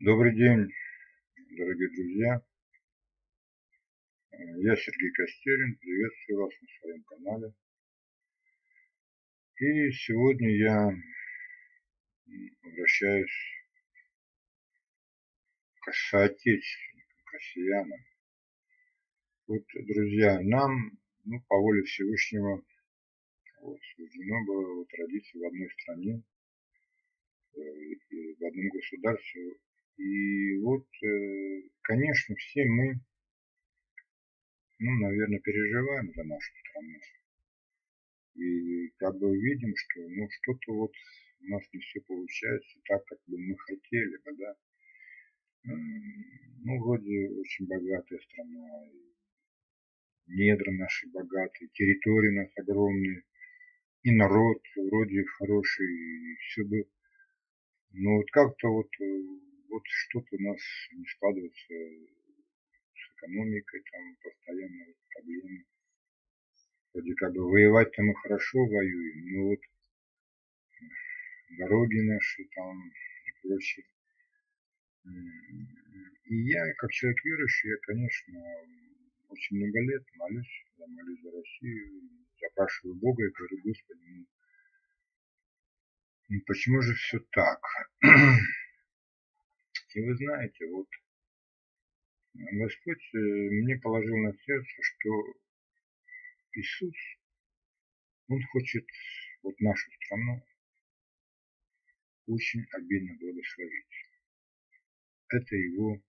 Добрый день, дорогие друзья. Я Сергей Костерин. Приветствую вас на своем канале. И сегодня я обращаюсь к соотечественникам, к россиянам. Вот, друзья, нам, по воле Всевышнего, суждено было родиться в одной стране, и в одном государстве. И конечно, все мы, наверное, переживаем за нашу страну. И как бы видим, что что-то у нас не все получается так, как бы мы хотели бы, да. Вроде очень богатая страна, недра наши богатые, территории у нас огромные, и народ вроде хороший, и все бы. Но вот как-то что-то у нас не складывается с экономикой, там постоянно проблемы. Вроде как бы воевать-то мы хорошо воюем, но дороги наши там и прочее. И я, как человек верующий, я, конечно, очень много лет молюсь, я молюсь за Россию, запрашиваю Бога и говорю: Господи, почему же все так? И вы знаете, Господь мне положил на сердце, что Иисус, Он хочет нашу страну очень обильно благословить. Это Его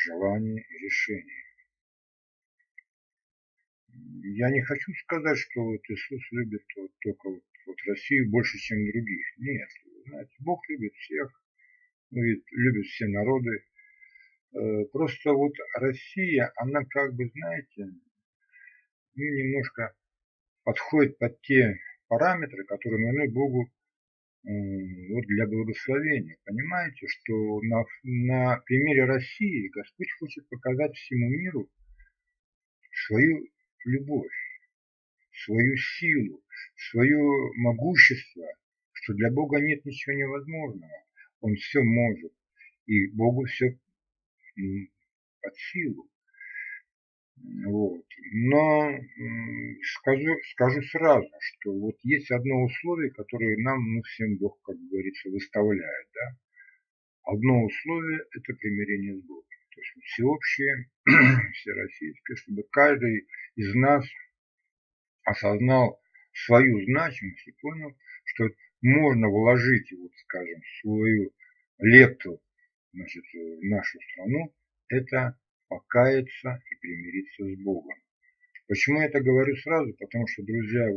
желание и решение. Я не хочу сказать, что Иисус любит только Россию больше, чем других. Нет, знаете, Бог любит всех, любит все народы. Просто Россия, она как бы, знаете, немножко подходит под те параметры, которые нужны Богу для благословения. Понимаете, что на примере России Господь хочет показать всему миру свою любовь, свою силу, свое могущество, что для Бога нет ничего невозможного. Он все может, и Богу все под силу. Но скажу сразу, что есть одно условие, которое нам всем Бог, как говорится, выставляет. Да? Одно условие – это примирение с Богом. То есть всеобщее, всероссийское, чтобы каждый из нас осознал свою значимость и понял, что можно вложить, скажем, свою лепту, в нашу страну, это покаяться и примириться с Богом. Почему я это говорю сразу? Потому что, друзья,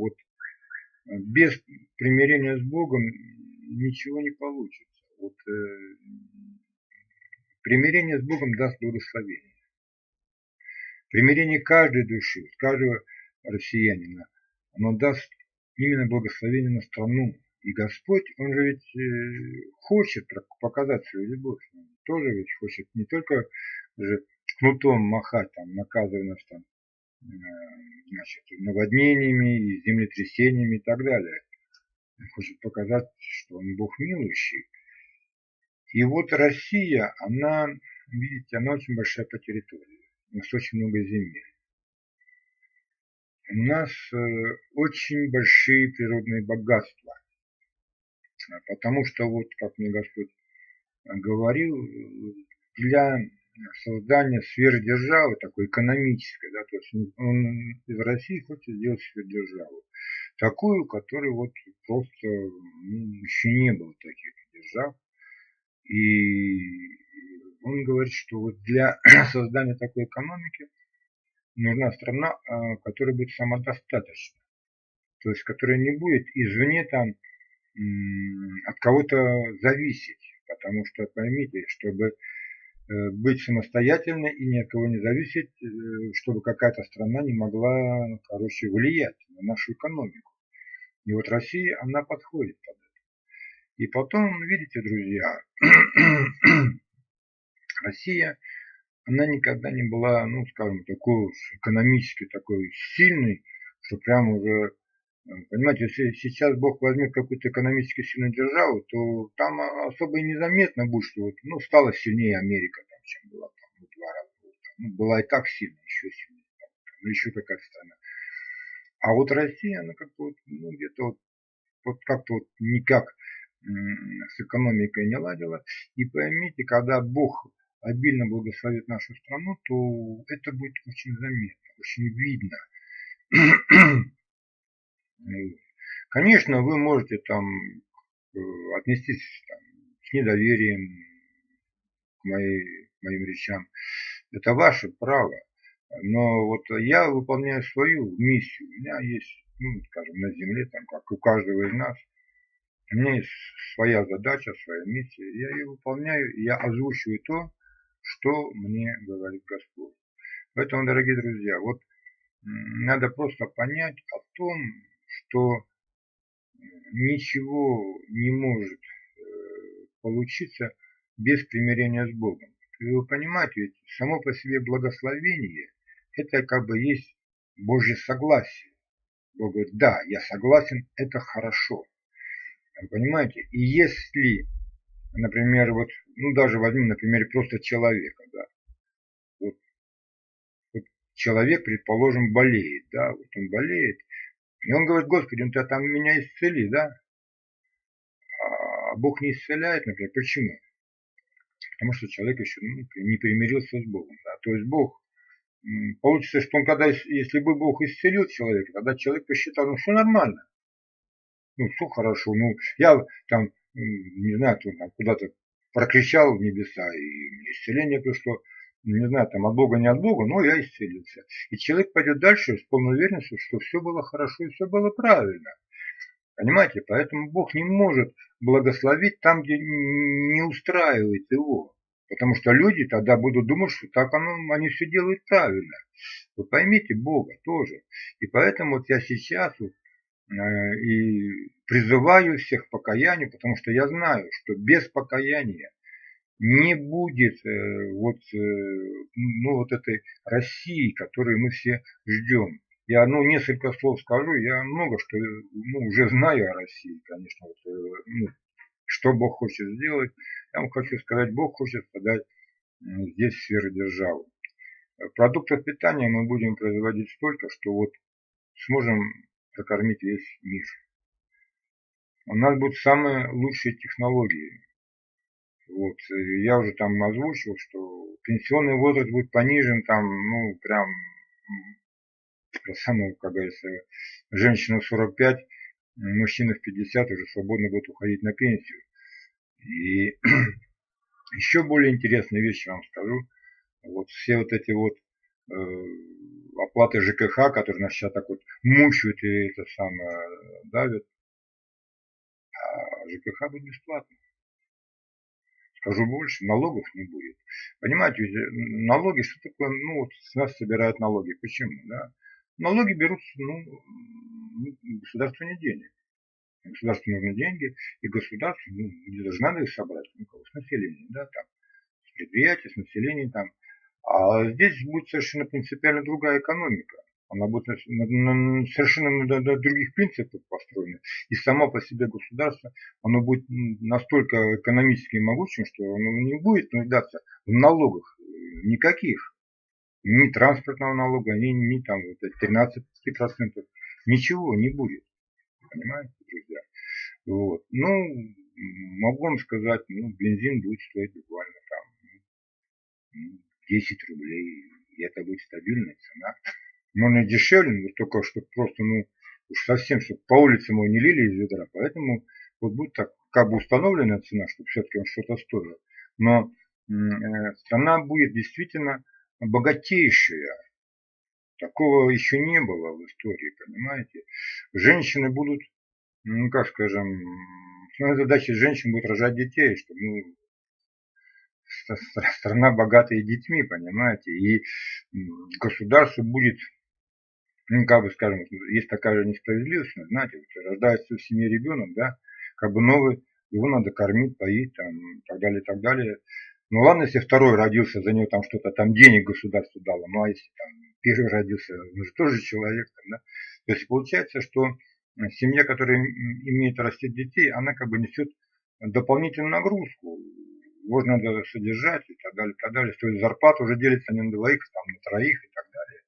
без примирения с Богом ничего не получится. Примирение с Богом даст благословение. Примирение каждой души, каждого россиянина, оно даст именно благословение на страну. И Господь, Он же ведь хочет показать свою любовь. Он тоже ведь хочет не только же кнутом махать, там, наказывая нас там, наводнениями, и землетрясениями и так далее. Он хочет показать, что Он Бог милующий. И Россия, она, видите, она очень большая по территории. У нас очень много земель. У нас очень большие природные богатства. Потому что, как мне Господь говорил, для создания сверхдержавы, такой экономической, да, то есть он из России хочет сделать сверхдержаву. Такую, которой просто еще не было таких держав. И он говорит, что для создания такой экономики нужна страна, которая будет самодостаточна. То есть, которая не будет извне там от кого-то зависеть. Потому что, поймите, чтобы быть самостоятельной и ни от кого не зависеть, чтобы какая-то страна не могла, влиять на нашу экономику. И Россия, она подходит под это. И потом, видите, друзья, Россия, она никогда не была, скажем, такой экономически такой сильной, что прям уже Понимаете, если сейчас Бог возьмет какую-то экономически сильную державу, то там особо и незаметно будет, что вот, ну, стала сильнее Америка, там, чем была там, в 2 раза. Ну, была и так сильно, еще сильнее, там, ну, еще какая-то страна. А вот Россия, она как-то вот, ну, где-то вот как-то вот никак с экономикой не ладила. И поймите, когда Бог обильно благословит нашу страну, то это будет очень заметно, очень видно. Конечно, вы можете там отнестись там, с недоверием к моим речам. Это ваше право. Но вот я выполняю свою миссию. У меня есть, ну, скажем, на земле, там, как у каждого из нас, у меня есть своя задача, своя миссия. Я ее выполняю, и я озвучиваю то, что мне говорит Господь. Поэтому, дорогие друзья, вот надо просто понять о том, что ничего не может получиться без примирения с Богом. И вы понимаете, ведь само по себе благословение – это как бы есть Божье согласие. Бог говорит, да, я согласен, это хорошо. Вы понимаете? И если, например, вот, ну даже возьмем на примере просто человека, да, вот человек, предположим, болеет, да, вот он болеет, и он говорит, Господи, ну ты там меня исцели, да, а Бог не исцеляет, например, почему? Потому что человек еще не примирился с Богом, да, то есть Бог, получится, что он когда, если бы Бог исцелил человека, тогда человек посчитал, ну все нормально, ну все хорошо, ну я там, не знаю, там куда-то прокричал в небеса, и мне исцеление пришло, не знаю, там от Бога, не от Бога, но я исцелился. И человек пойдет дальше с полной уверенностью, что все было хорошо и все было правильно. Понимаете, поэтому Бог не может благословить там, где не устраивает его. Потому что люди тогда будут думать, что так они все делают правильно. Вы поймите Бога тоже. И поэтому вот я сейчас вот, и призываю всех к покаянию, потому что я знаю, что без покаяния не будет ну, вот этой России, которую мы все ждем. Я несколько слов скажу, я много что уже знаю о России, конечно, что Бог хочет сделать. Я вам хочу сказать, Бог хочет создать здесь сферы державы. Продуктов питания мы будем производить столько, что вот сможем прокормить весь мир. У нас будут самые лучшие технологии. Вот, я уже там озвучил, что пенсионный возраст будет понижен, там, ну, прям, самое, как говорится, женщина 45, мужчина в 50 уже свободно будут уходить на пенсию. И еще более интересные вещи вам скажу. Вот все вот эти вот оплаты ЖКХ, которые нас сейчас так вот мучают и это самое давят, а ЖКХ будет бесплатно. Скажу больше, налогов не будет. Понимаете, ведь налоги, что такое, ну вот с нас собирают налоги. Почему, да? Налоги берутся, государству не денег. Государству нужны деньги, и государству, где же надо их собрать, с населения, да, там, с предприятий, с населения, там. А здесь будет совершенно принципиально другая экономика. Она будет совершенно на других принципах построена. И само по себе государство, оно будет настолько экономически могучим, что оно не будет нуждаться в налогах никаких. Ни транспортного налога, ни там вот 13%. Ничего не будет. Понимаете, друзья? Вот. Ну, могу вам сказать, бензин будет стоить буквально там 10 рублей. И это будет стабильная цена. Но не дешевле, но только чтобы просто, уж совсем, чтобы по улице его не лили из ведра. Поэтому вот будет так, как бы установленная цена, чтобы все-таки он что-то стоил. Но страна будет действительно богатейшая. Такого еще не было в истории, понимаете. Женщины будут, как скажем, основная задача женщин будет рожать детей, чтобы страна богатая детьми, понимаете. И государство будет, как бы скажем, есть такая же несправедливость, знаете, вот рождается в семье ребенок, да, как бы новый, его надо кормить, поить, там, и так далее, и так далее. Ну ладно, если второй родился, за него там что-то там денег государство дало, ну а если там первый родился, он же тоже человек, да. То есть получается, что семья, которая имеет растить детей, она как бы несет дополнительную нагрузку. Вот надо содержать и так далее, и так далее. То есть зарплата уже делится не на двоих, там, на троих и так далее.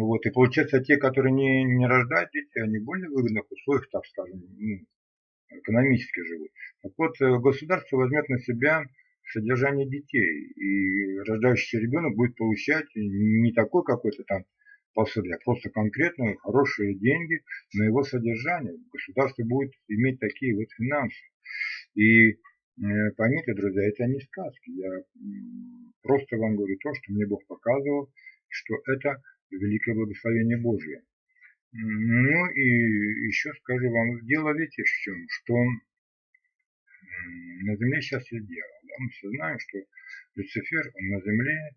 Вот. И получается, те, которые не рождают детей, они в более выгодных условиях, так скажем, экономически живут. Так вот, государство возьмет на себя содержание детей, и рождающийся ребенок будет получать не такой какой-то там пособие, а просто конкретно хорошие деньги на его содержание. Государство будет иметь такие вот финансы. И поймите, друзья, это не сказки. Я просто вам говорю то, что мне Бог показывал, что это великое благословение Божие. Ну и еще скажу вам, дело видите в чем, что на земле сейчас есть дело. Да? Мы все знаем, что Люцифер, он на земле,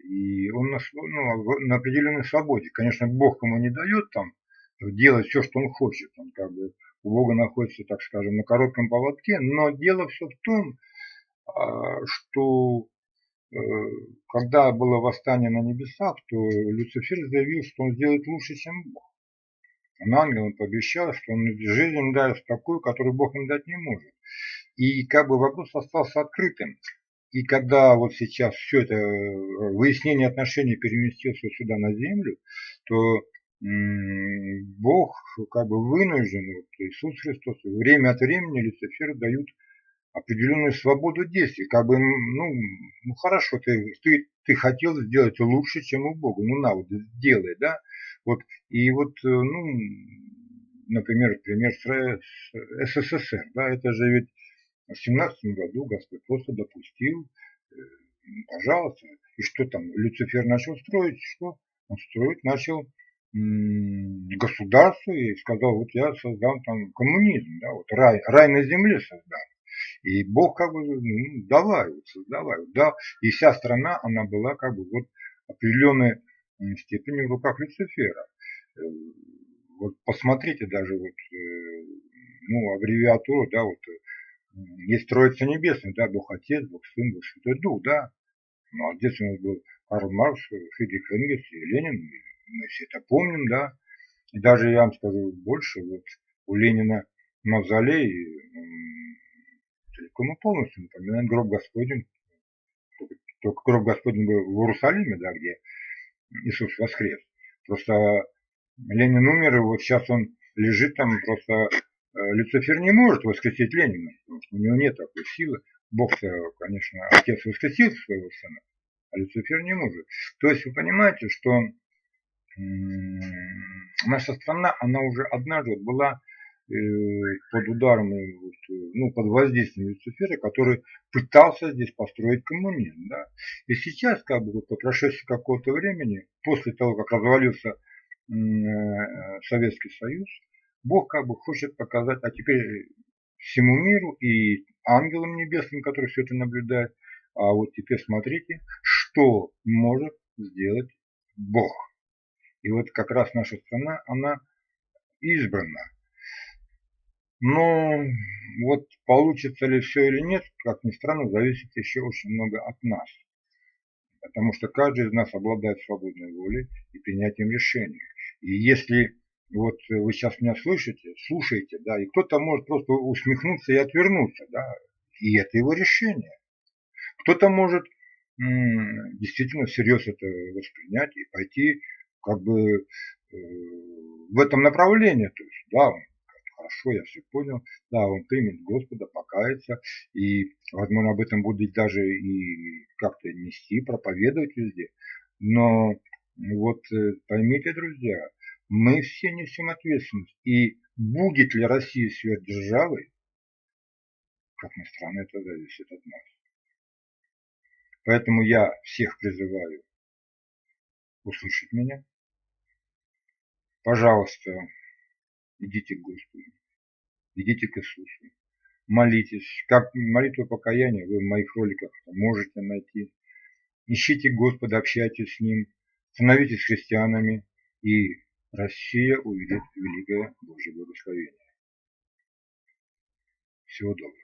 и он на определенной свободе. Конечно, Бог ему не дает там делать все, что он хочет. Он как бы у Бога находится, так скажем, на коротком поводке, но дело все в том, что когда было восстание на небесах, то Люцифер заявил, что он сделает лучше, чем Бог. Он ангелам пообещал, что он жизнь им даст такую, которую Бог им дать не может. И как бы вопрос остался открытым. И когда вот сейчас все это выяснение отношений переместилось сюда на землю, то Бог как бы вынужден, вот Иисус Христос, время от времени Люциферу дают определенную свободу действий. Как бы, ну хорошо, ты хотел сделать лучше, чем у Бога. Ну на, вот сделай, да. Вот, и вот, например, пример с СССР, да, это же ведь в 17 году Господь просто допустил, пожалуйста. И что там, Люцифер начал строить, что? Он строить начал государство и сказал, вот я создам там коммунизм, да, вот рай на земле создам. И Бог как бы, давай, вот создавай. Да. И вся страна, она была как бы вот определенной степени в руках Люцифера. Вот посмотрите даже вот, аббревиатуру, да, вот есть Троица Небесная, да, Бог Отец, Бог Сын, Бог Святой Дух, да. Ну, а здесь у нас был Карл Маркс, Фридрих Энгельс и Ленин, мы все это помним, да. И даже я вам скажу больше, вот у Ленина мавзолей целиком и полностью напоминает гроб Господень. Только гроб Господень был в Иерусалиме, да, где Иисус воскрес. Просто Ленин умер, и вот сейчас он лежит там, просто Люцифер не может воскресить Ленина, потому что у него нет такой силы. Бог-то, конечно, Отец воскресил своего сына, а Люцифер не может. То есть вы понимаете, что наша страна, она уже однажды была под ударом, под воздействием Люцифера, который пытался здесь построить коммунизм. Да? И сейчас, как бы, вот, по прошествии какого-то времени, после того, как развалился Советский Союз, Бог как бы хочет показать, а теперь всему миру и ангелам небесным, которые все это наблюдают, а вот теперь смотрите, что может сделать Бог. И вот как раз наша страна, она избрана. Но вот получится ли все или нет, как ни странно, зависит еще очень много от нас. Потому что каждый из нас обладает свободной волей и принятием решений. И если вот вы сейчас меня слушаете, да, и кто-то может просто усмехнуться и отвернуться, да, и это его решение. Кто-то может действительно всерьез это воспринять и пойти как бы в этом направлении. То есть, да, он хорошо, я все понял, да, он примет Господа, покается, и, возможно, об этом будет даже и как-то нести, проповедовать везде. Но вот поймите, друзья, мы все несем ответственность. И будет ли Россия сверхдержавой, как ни странно, это зависит от нас. Поэтому я всех призываю услышать меня. Пожалуйста, идите к Господу, идите к Иисусу, молитесь. Как молитву покаяния вы в моих роликах можете найти. Ищите Господа, общайтесь с Ним, становитесь христианами, и Россия увидит великое Божье благословение. Всего доброго.